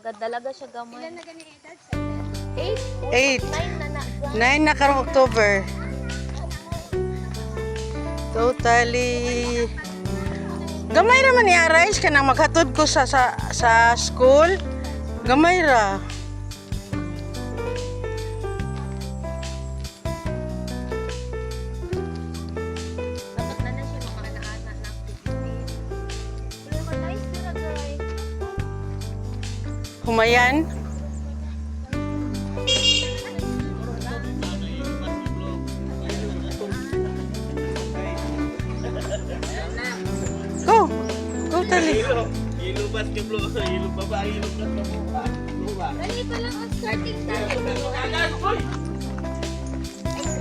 Dalaga siya gamay. Ilan na gani edad? 8. 8. 9 na karong October. Totally. Gamay ra man ni Arais ka nang maghatod ko sa school. Gamay ra. Dapat na siya mga anak-anak na activity. Pero naman nice na guys. Humayan. Go. Go Thalie. Hilo basketball, hilo baba, hilo basketball. Dali pa lang ang starting time. Ay,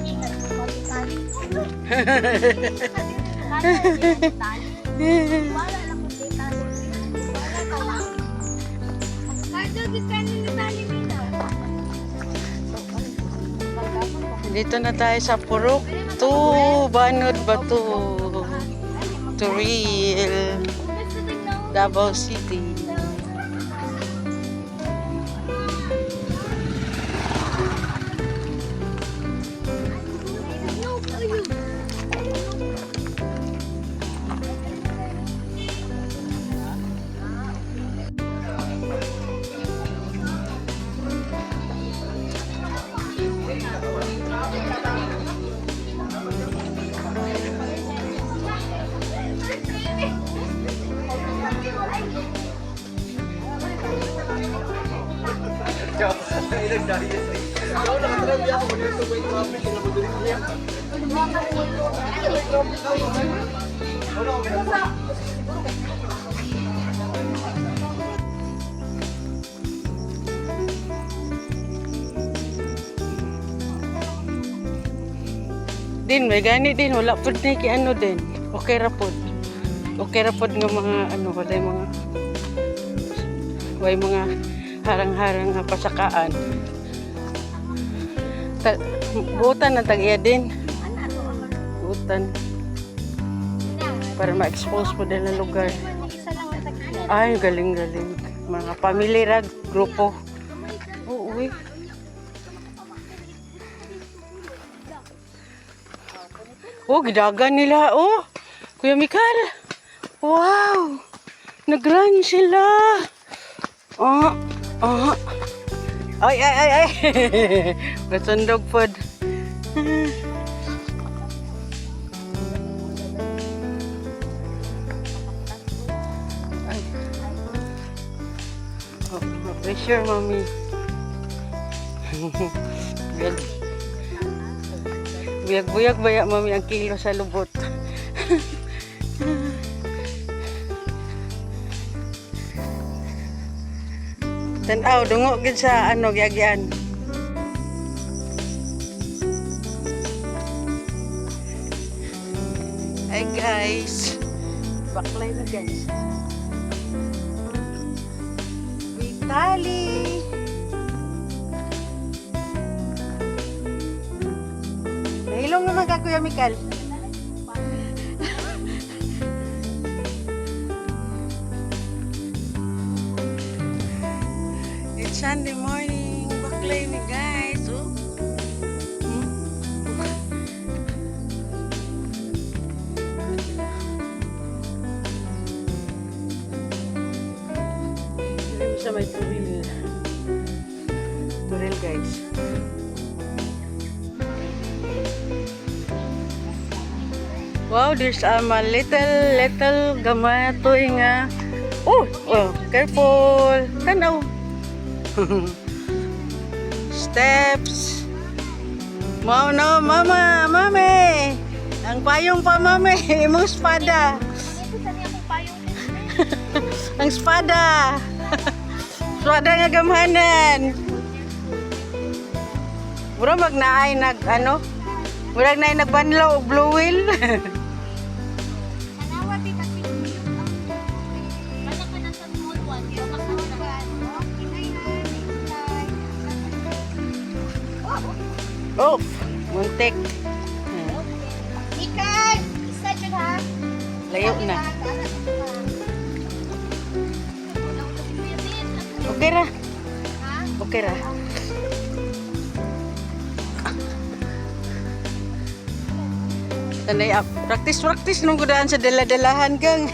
ingat mo pa si Tali. Wala lang kung si Tali. Wala ka lang. Cardo, giskanin ni Tali nila. Dito na tayo sa Purok. Banod ba to? Trail. Davao City. Din, may gani din. Wala po na ano din. Okay ra po. Okay ra po nga mga ano, walay mga harang-harang nga pasakaan. Butan na tag-iya din. Butan. Para ma-expose po din ang lugar. Isa lang na tag-iyan. Ay, galing-galing. Mga family rag, grupo. Oo, uy. Oh, gidagan nila. Oh, Kuya Mikhal. Wow. Nag-run sila. Ay, ay, ay, ay. Gasundog pod. Ay. Oh, pressure, mami. Buyag-buyag ba ya, mami, ang kilo sa lubot? Tanaw, dungo gid sa ano gyagyan. Hi guys. Baklay na guys. With Thalie. Nahilong naman ka, Kuya Mikhal. It's Sunday morning. Baklay ni guys. Oh. Dito sa may turil. Turil guys. Wow, there's a little gamatoy nga. Oh, careful. Tanaw. Steps. Wow, no, mami. Ang payong pa, mami. Imong espada. Ito sa niya kung payong. Ang espada. Espada nga gamhanan. Mura magnaay murag naay nagbanlaw og blue wheel. Nanawa di kasi yung Basta ka na sa small one. Kaya makakaroon. Oh, muntik. Mikhal! Isa dyan ha? Layo na. Okay Okay ra. Ha? Okay ra. Tanay up. Practice nung gudaan sa dala-dalahan kang.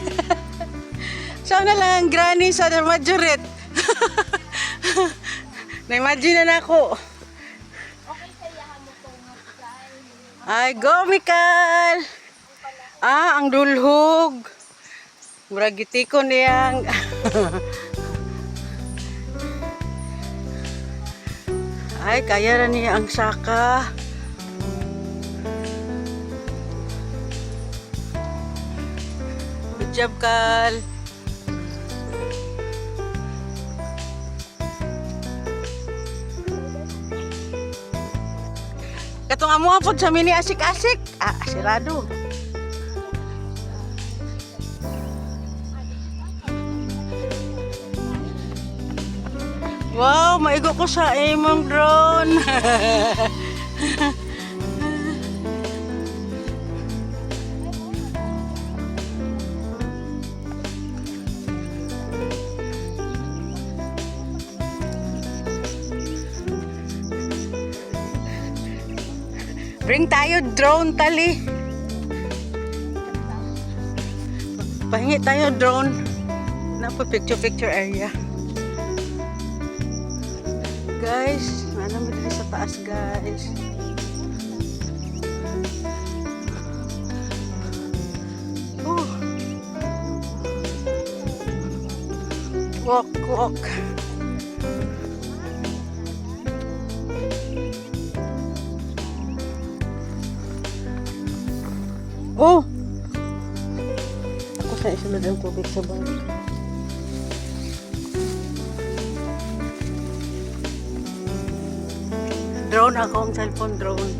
Sana lang ang granny sa majoret. Na-imagine na ako. Okay sa yahan mo to nga guys. Ay, go Mikhal! Ah, ang dulhog. Murag gitiko niyang. Ay, kaya na niya ang saka. Good job, Kal. Katong amo apod sa mini asik-asik. Ah, sirado. Wow, maigo ko sa imong drone. Bring tayo drone, Thalie. Pahingi tayo drone. Napa picture area. Guys, ano mo dito sa taas, guys. Walk. Oh! Ako sa isunod ang tubig sa bawah. Drone ako, ang cellphone drone.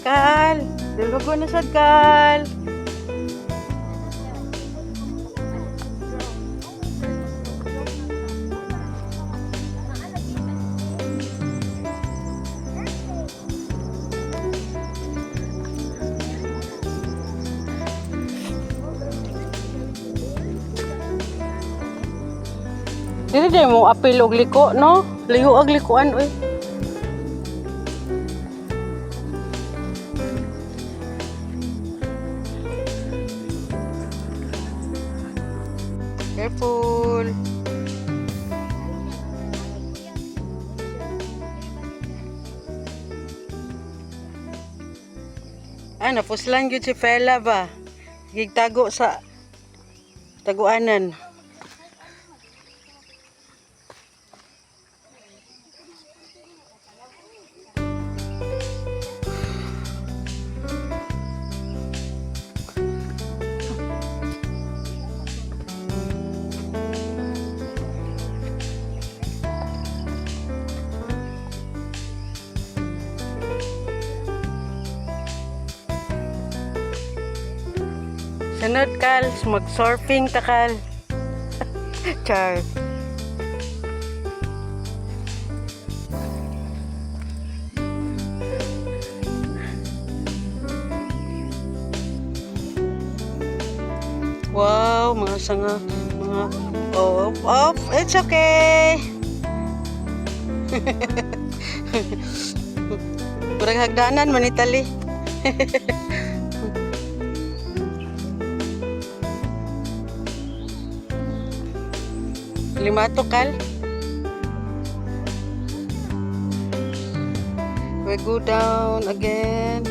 Kal! Dulugo na sad, Kal! Dili mo apil og liko, no? Liho og likuan, oy. Careful. Ay, napuslan yun si Fela ba? Gigtago sa taguanan. Sunod, Kal, mag-surfing ta, Kal. Char. Wow, mga sanga, mga off, it's okay. Kurang hagdanan man ni Thalie. Limato, Kal. We go down again.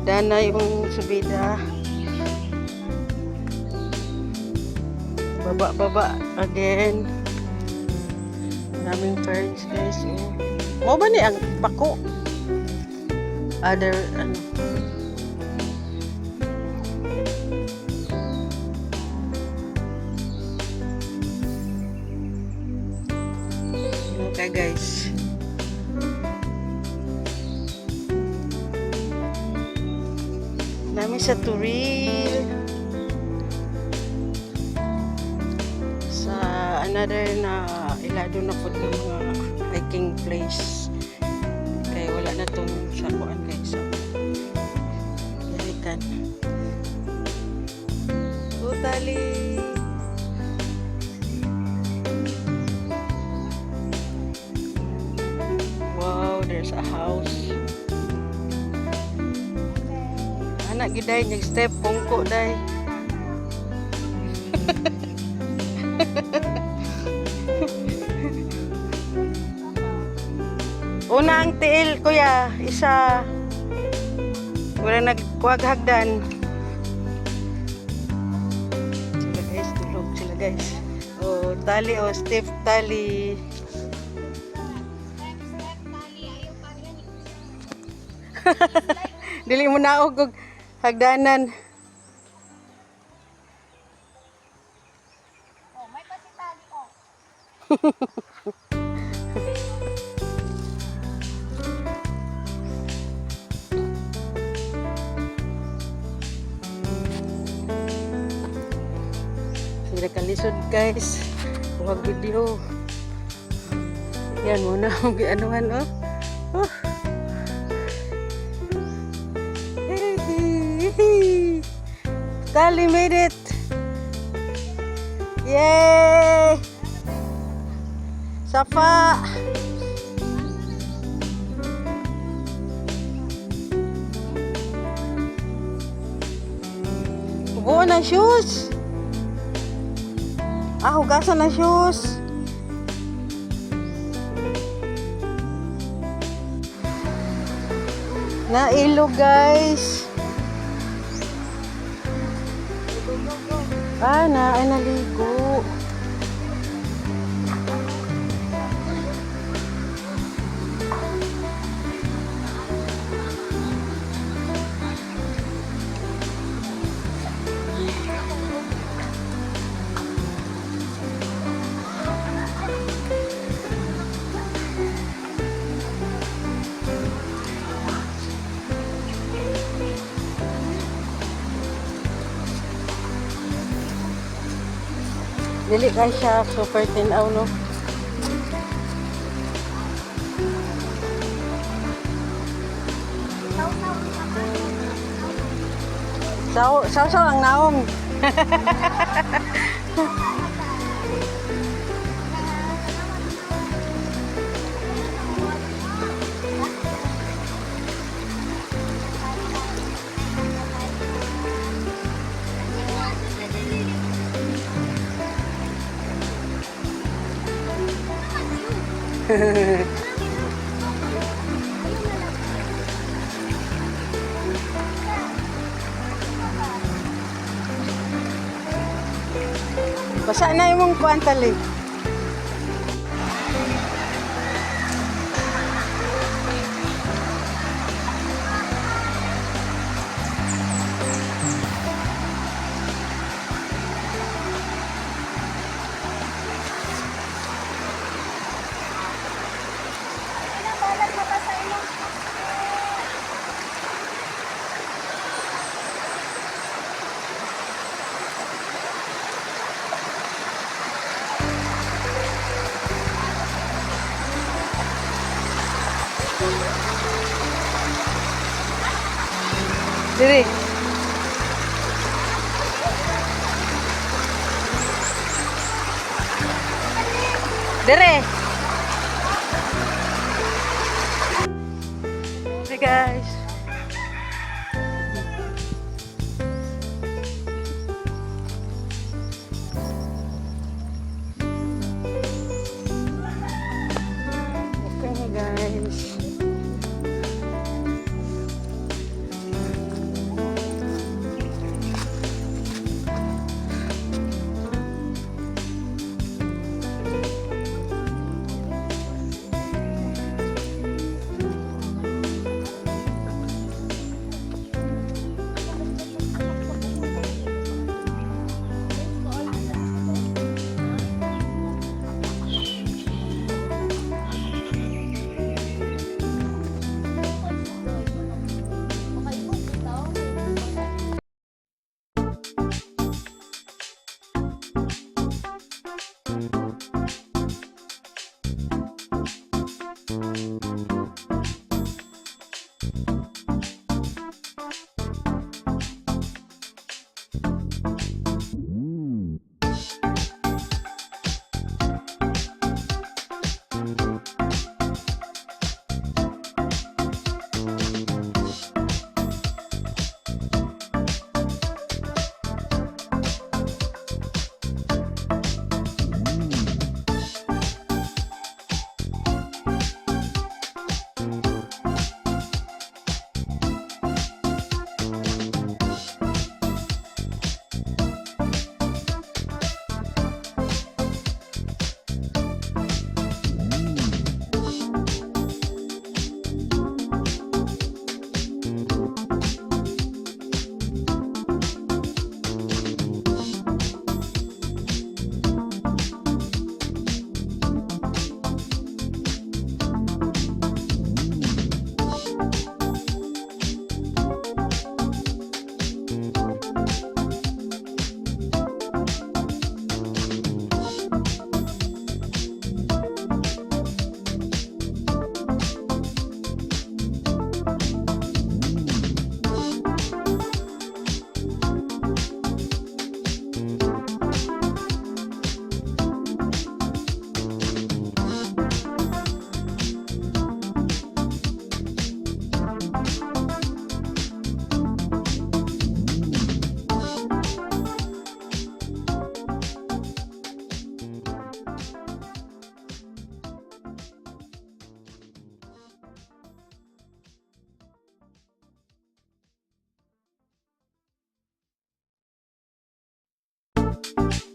Dana yung subida. Baba again. Maraming ferns, guys. Mo ba ni ang pako? Other, ano. Okay, guys. Namin sa Turil. Sa another na ilado na po ng mga hiking place. Kaya wala na itong sa kuan, guys. So, galitan. Thalie. Wow, there's a house. Anak giday nya step pungko day. Una ang tiil kuya, isa. Wala nagkuwag hagdan. Sila guys, tulog sila guys. Oh, Thalie, oh, Step Thalie. Dili mo naog og hagdanan. Oh, may pasitali ko. Sila kalisod guys. Huwag video. Yan muna ang anuhan oh. Oh. Thalie made it. Yay! Safa. Buo na shoes. Ah, hugasan na shoes. Nailo guys. Ah, ay naligo. Dili kay siya super tinaw no. Saw ang naong. Basa na yung mong kuwan Thalie. Balag mata sa ilong. Diri. Dere. Hey guys. Okay guys. Bye.